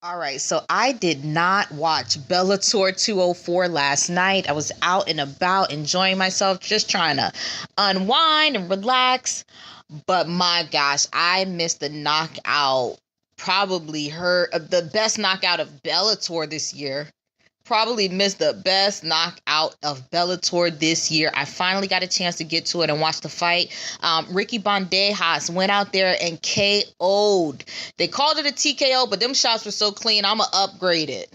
All right, so I did not watch Bellator 204 last night. I was out and about enjoying myself, just trying to unwind and relax. But my gosh, I missed the knockout. Probably the best knockout of Bellator this year. Probably missed the best knockout of Bellator this year. I finally got a chance to get to it and watch the fight. Ricky Bandejas went out there and KO'd. They called it a TKO, but them shots were so clean, I'ma upgrade it.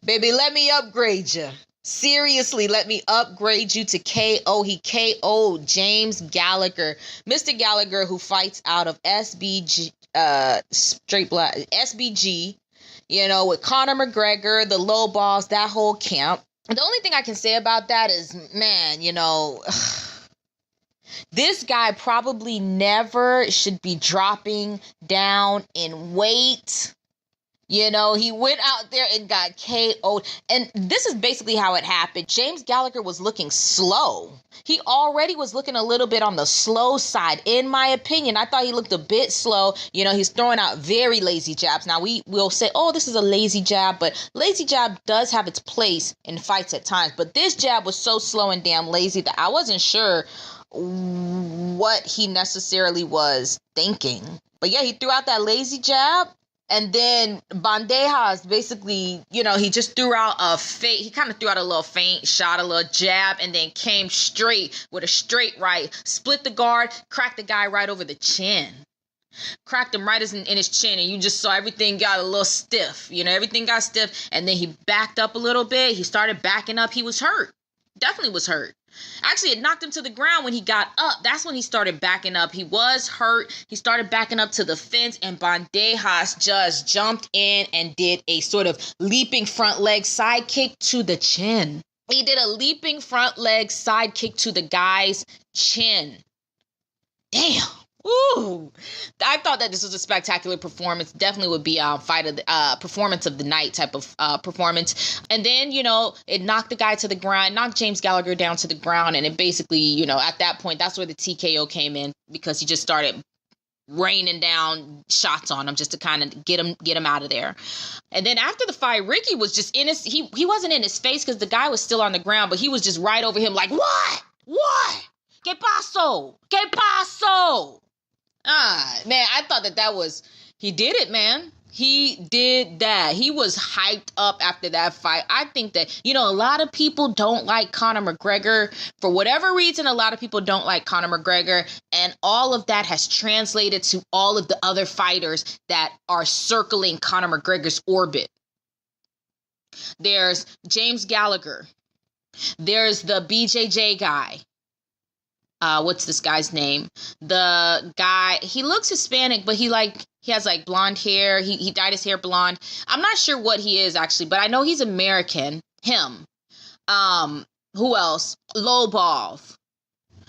Baby, let me upgrade you. Seriously, let me upgrade you to KO. He KO'd James Gallagher. Mr. Gallagher, who fights out of SBG, SBG, with Conor McGregor, the low balls, that whole camp. The only thing I can say about that is, man, this guy probably never should be dropping down in weight. He went out there and got KO'd. And this is basically how it happened. James Gallagher was looking slow. He already was looking a little bit on the slow side, in my opinion. I thought he looked a bit slow. He's throwing out very lazy jabs. Now, we will say, oh, this is a lazy jab. But lazy jab does have its place in fights at times. But this jab was so slow and damn lazy that I wasn't sure what he necessarily was thinking. But yeah, he threw out that lazy jab. And then Bandejas basically, he just threw out a feint. He kind of threw out a little feint, shot a little jab, and then came straight with a straight right, split the guard, cracked the guy right over the chin. Cracked him right in his chin, and you just saw everything got a little stiff. Everything got stiff, and then he backed up a little bit. He started backing up. He was hurt. Definitely was hurt. Actually, it knocked him to the ground when he got up. That's when he started backing up. He was hurt. He started backing up to the fence, and Bandejas just jumped in and did a sort of leaping front leg side kick to the chin. He did a leaping front leg side kick to the guy's chin. Damn. Ooh, I thought that this was a spectacular performance. Definitely would be performance of the night type of performance. And then, it knocked the guy to the ground, knocked James Gallagher down to the ground. And it basically, at that point, that's where the TKO came in, because he just started raining down shots on him just to kind of get him out of there. And then after the fight, Ricky was just he wasn't in his face because the guy was still on the ground, but he was just right over him like, what? ¿Qué pasó? ¿Qué pasó? Man, I thought that was, he did it, man. He did that. He was hyped up after that fight. I think that, a lot of people don't like Conor McGregor. For whatever reason, a lot of people don't like Conor McGregor. And all of that has translated to all of the other fighters that are circling Conor McGregor's orbit. There's James Gallagher. There's the BJJ guy. What's this guy's name? The guy, he looks Hispanic, but he has blonde hair. He dyed his hair blonde. I'm not sure what he is actually, but I know he's American. Him. Who else? Lowball.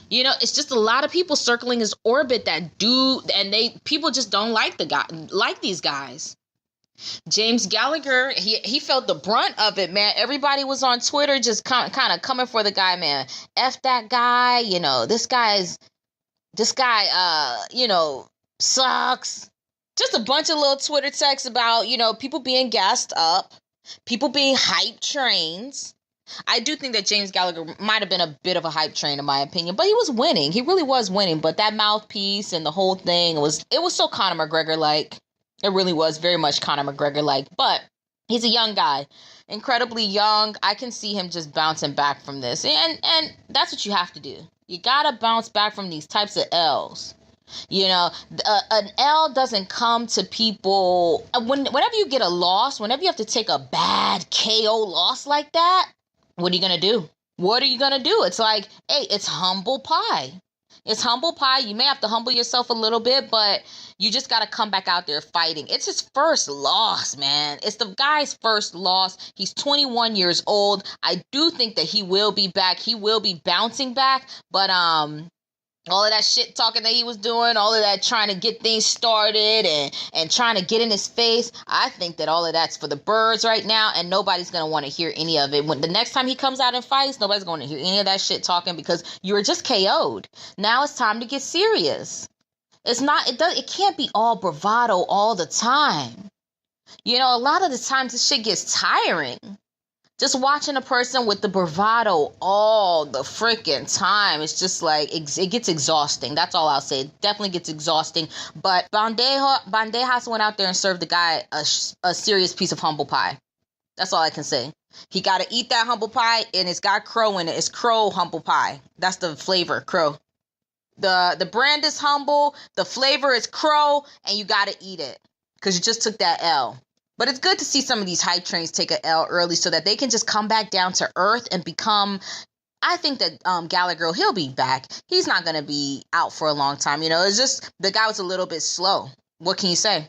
It's just a lot of people circling his orbit that do, and people just don't like these guys. James Gallagher, he felt the brunt of it, man. Everybody was on Twitter just kind of coming for the guy, man. F that guy, this guy, sucks. Just a bunch of little Twitter texts about, people being gassed up, people being hype trains. I do think that James Gallagher might have been a bit of a hype train, in my opinion, but he was winning. He really was winning. But that mouthpiece and the whole thing, it was so Conor McGregor-like. It really was very much Conor McGregor-like, but he's a young guy, incredibly young. I can see him just bouncing back from this, and that's what you have to do. You gotta bounce back from these types of L's. An L doesn't come to people whenever you get a loss, whenever you have to take a bad KO loss like that. What are you gonna do? What are you gonna do? It's like, hey, it's humble pie. It's humble pie. You may have to humble yourself a little bit, but you just got to come back out there fighting. It's his first loss, man. It's the guy's first loss. He's 21 years old. I do think that he will be back. He will be bouncing back, but all of that shit talking that he was doing, all of that trying to get things started and trying to get in his face, I think that all of that's for the birds right now, and nobody's going to want to hear any of it. When the next time he comes out and fights, nobody's going to hear any of that shit talking because you were just KO'd. Now it's time to get serious. It can't be all bravado all the time. You know, a lot of the times this shit gets tiring. Just watching a person with the bravado all the freaking time, it's just like, it gets exhausting. That's all I'll say. It definitely gets exhausting. But Bandejas went out there and served the guy a serious piece of humble pie. That's all I can say. He got to eat that humble pie, and it's got crow in it. It's crow humble pie. That's the flavor, crow. The brand is humble. The flavor is crow, and you got to eat it because you just took that L. But it's good to see some of these hype trains take an L early so that they can just come back down to earth and become. I think that Gallagher, he'll be back. He's not going to be out for a long time. You know, it's just the guy was a little bit slow. What can you say?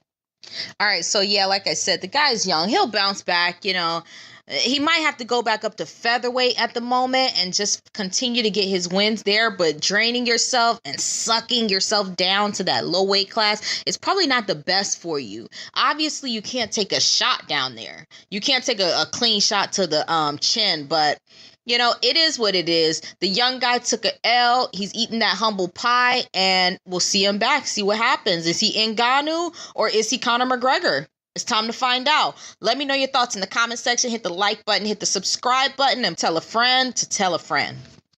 All right. So, yeah, like I said, the guy's young. He'll bounce back. You know, he might have to go back up to featherweight at the moment and just continue to get his wins there. But draining yourself and sucking yourself down to that low weight class is probably not the best for you. Obviously, you can't take a shot down there. You can't take a clean shot to the chin, but you know, it is what it is. The young guy took a L. He's eating that humble pie, and we'll see him back. See what happens. Is he Ngannou or is he Conor McGregor? It's time to find out. Let me know your thoughts in the comment section. Hit the like button, hit the subscribe button, and tell a friend to tell a friend.